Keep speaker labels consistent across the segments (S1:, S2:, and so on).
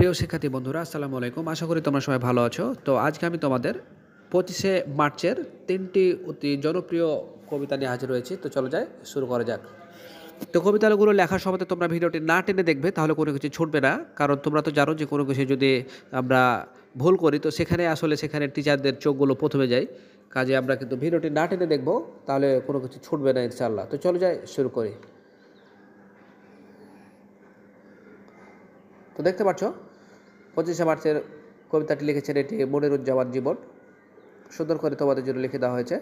S1: প্রিয় শিক্ষার্থী বন্ধুরা আসসালামু আলাইকুম। আশা করি তোমরা সবাই ভালো আছো। তো আজকে আমি তোমাদের 25শে মার্চের 3টি অতি জনপ্রিয় কবিতা নিয়ে হাজির হয়েছি। তো চলো যাই, শুরু করা যাক। তো কবিতাগুলো লেখার সময় তোমরা ভিডিওটি না টেনে দেখবে, তাহলে কোনো কিছু ছুটবে না। কারণ তোমরা তো জানো যে কোনো কিছু যদি আমরা ভুল করি তো সেখানে টিচারদের চোখগুলো প্রথমে যায়। কাজে আমরা কিন্তু ভিডিওটি না টেনে দেখবো, তাহলে কোনো কিছু ছুটবে না ইনশাআল্লাহ। তো চলো যাই, শুরু করি। তো দেখতে পাচ্ছ 25শে মার্চের কবিতাটি লিখেছেন এটি মনিরুজ্জামান জীবন। সুন্দর করে তোমাদের জন্য লিখে দেওয়া হয়েছে।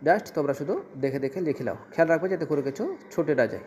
S1: জাস্ট তোমরা শুধু দেখে দেখে লিখে নাও, খেয়াল রাখবে যাতে কোনো কিছু ছুটে না যায়।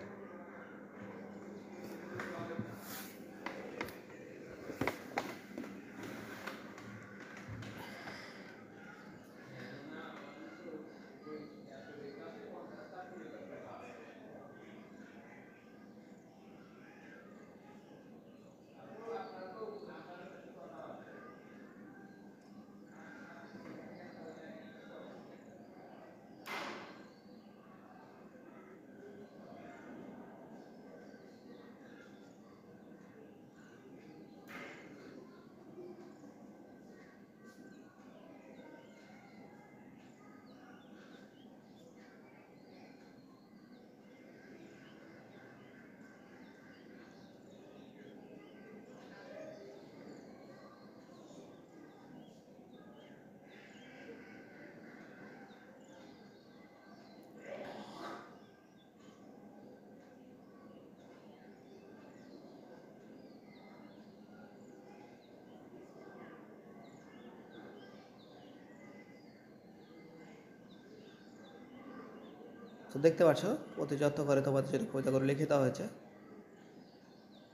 S1: তো দেখতে পাচ্ছ অতি যত্ন করে তোমাদের জন্য কবিতাগুলো লিখে দেওয়া হয়েছে।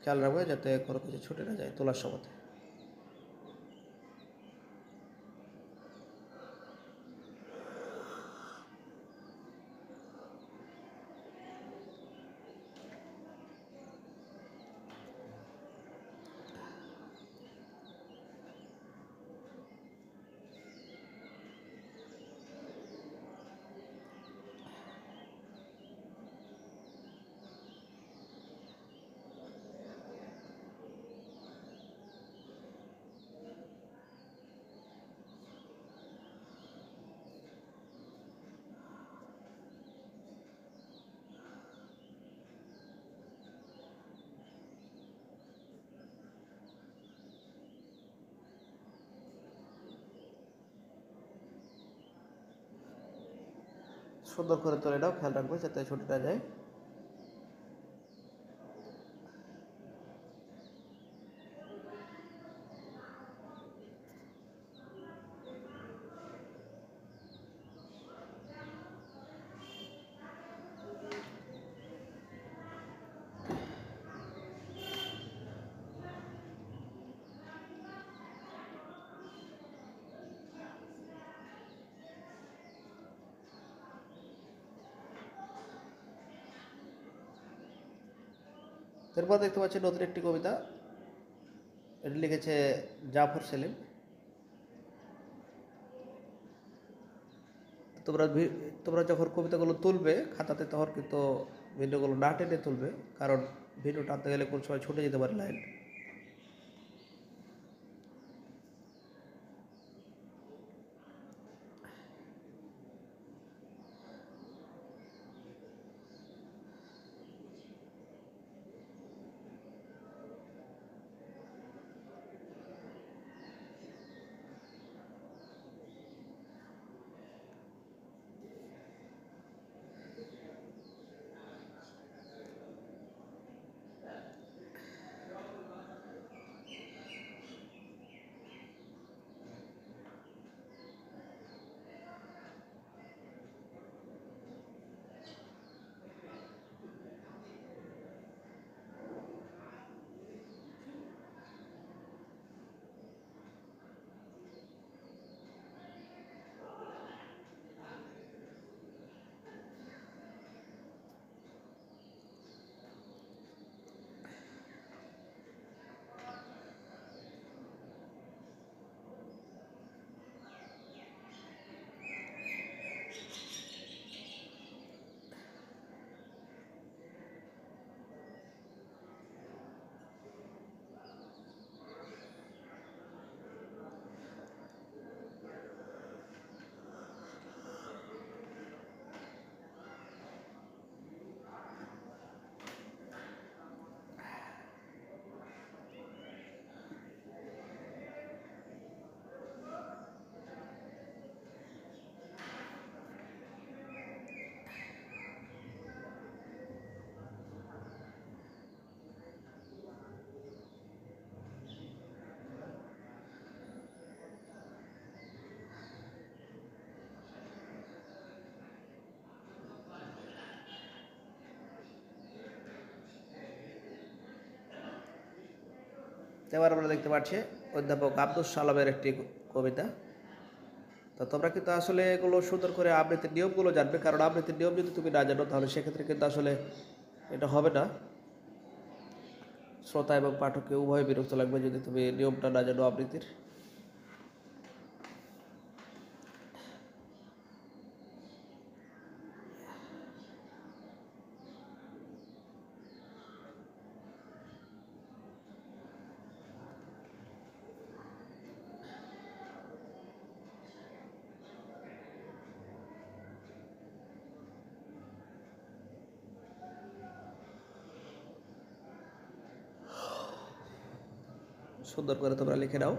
S1: খেয়াল রাখবে যাতে কোনো কিছু ছুটে না যায় তোলার সময়। সুন্দর করে তুলে নাও, খেয়াল রাখবে যাতে ছুটে না যায়। এরপর দেখতে পাচ্ছি নতুন একটি কবিতা, এটি লিখেছে জাফর সেলিম। তোমরা তোমরা যখন কবিতাগুলো তুলবে খাতাতে তখন কিন্তু ভিডিওগুলো না টেনে তুলবে, কারণ ভিডিও টানতে গেলে কোন সময় ছুটে যেতে পারে লাইন। এবার আমরা দেখতে পাচ্ছি অধ্যাপক আব্দুস সালামের একটি কবিতা। তো তোমরা কিন্তু আসলে এগুলো সুন্দর করে আবৃত্তির নিয়মগুলো জানবে, কারণ আবৃত্তির নিয়ম যদি তুমি না জানো তাহলে সেক্ষেত্রে কিন্তু আসলে এটা হবে না। শ্রোতা এবং পাঠককে উভয় বিরক্ত লাগবে যদি তুমি নিয়মটা না জানো আবৃত্তির। সুন্দর করে তোমরা লিখে নাও।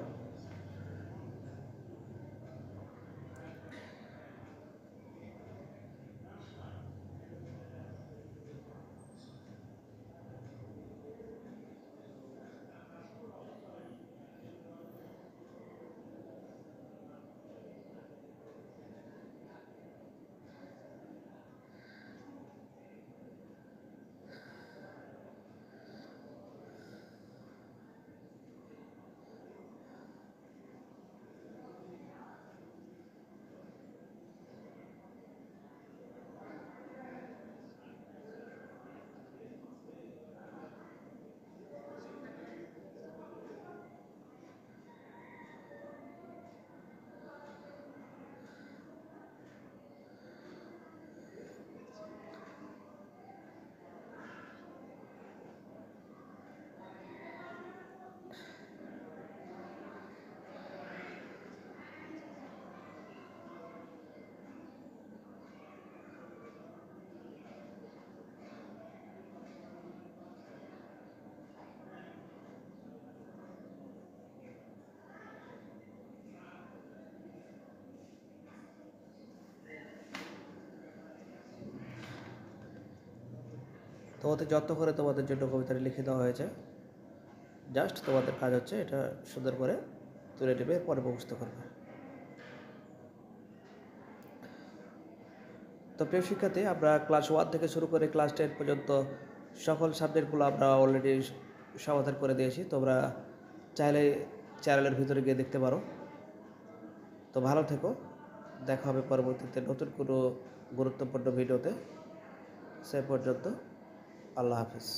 S1: তোমাদের যত্ন করে তোমাদের জন্য কবিতাটি লিখে দেওয়া হয়েছে। জাস্ট তোমাদের কাজ হচ্ছে এটা সুন্দর করে তুলে নেবে, পরে মুখস্থ করবে। তো প্রিয় শিক্ষার্থী, আমরা ক্লাস 1 থেকে শুরু করে ক্লাস 10 পর্যন্ত সকল সাবজেক্টগুলো আমরা অলরেডি সমাধান করে দিয়েছি। তোমরা চাইলে চ্যানেলের ভিতরে গিয়ে দেখতে পারো। তো ভালো থেকো, দেখা হবে পরবর্তীতে নতুন কোনো গুরুত্বপূর্ণ ভিডিওতে। সে পর্যন্ত আল্লাহ হাফিজ।